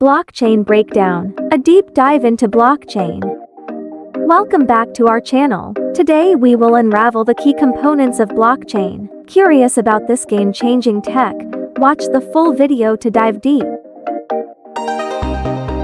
Blockchain Breakdown, a deep dive into blockchain. Welcome back to our channel. Today we will unravel the key components of blockchain. Curious about this game-changing tech? Watch the full video to dive deep.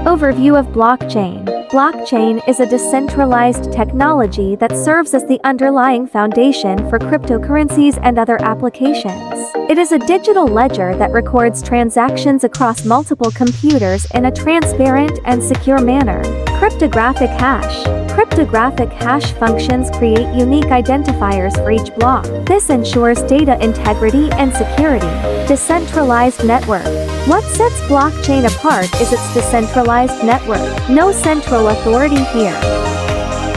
Overview of blockchain. Blockchain is a decentralized technology that serves as the underlying foundation for cryptocurrencies and other applications. It is a digital ledger that records transactions across multiple computers in a transparent and secure manner. Cryptographic hash. Cryptographic hash functions create unique identifiers for each block. This ensures data integrity and security. Decentralized network. What sets blockchain apart is its decentralized network. No central authority here.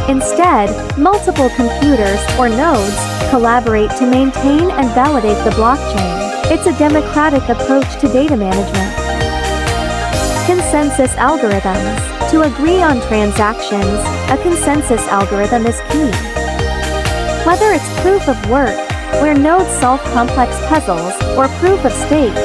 Instead, multiple computers, or nodes, collaborate to maintain and validate the blockchain. It's a democratic approach to data management. Consensus algorithms. To agree on transactions, a consensus algorithm is key. Whether it's proof of work, where nodes solve complex puzzles, or proof of stake,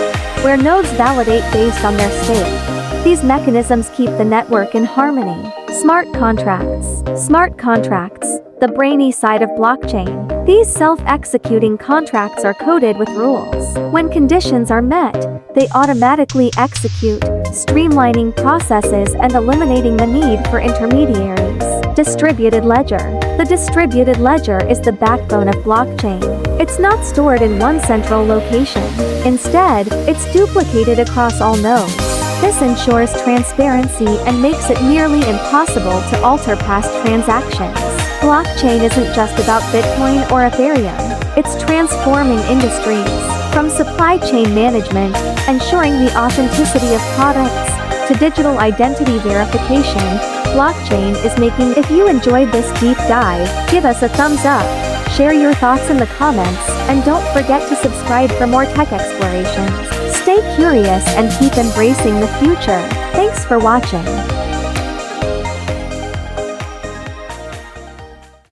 where nodes validate based on their stake. These mechanisms keep the network in harmony. Smart contracts. Smart contracts, the brainy side of blockchain. These self-executing contracts are coded with rules. When conditions are met, they automatically execute, streamlining processes and eliminating the need for intermediaries. Distributed ledger. The distributed ledger is the backbone of blockchain. It's not stored in one central location. Instead, it's duplicated across all nodes. This ensures transparency and makes it nearly impossible to alter past transactions. Blockchain isn't just about Bitcoin or Ethereum. It's transforming industries. From supply chain management, ensuring the authenticity of products, to digital identity verification, blockchain is making. If you enjoyed this deep dive, give us a thumbs up, share your thoughts in the comments, and don't forget to subscribe for more tech explorations. Stay curious and keep embracing the future. Thanks for watching.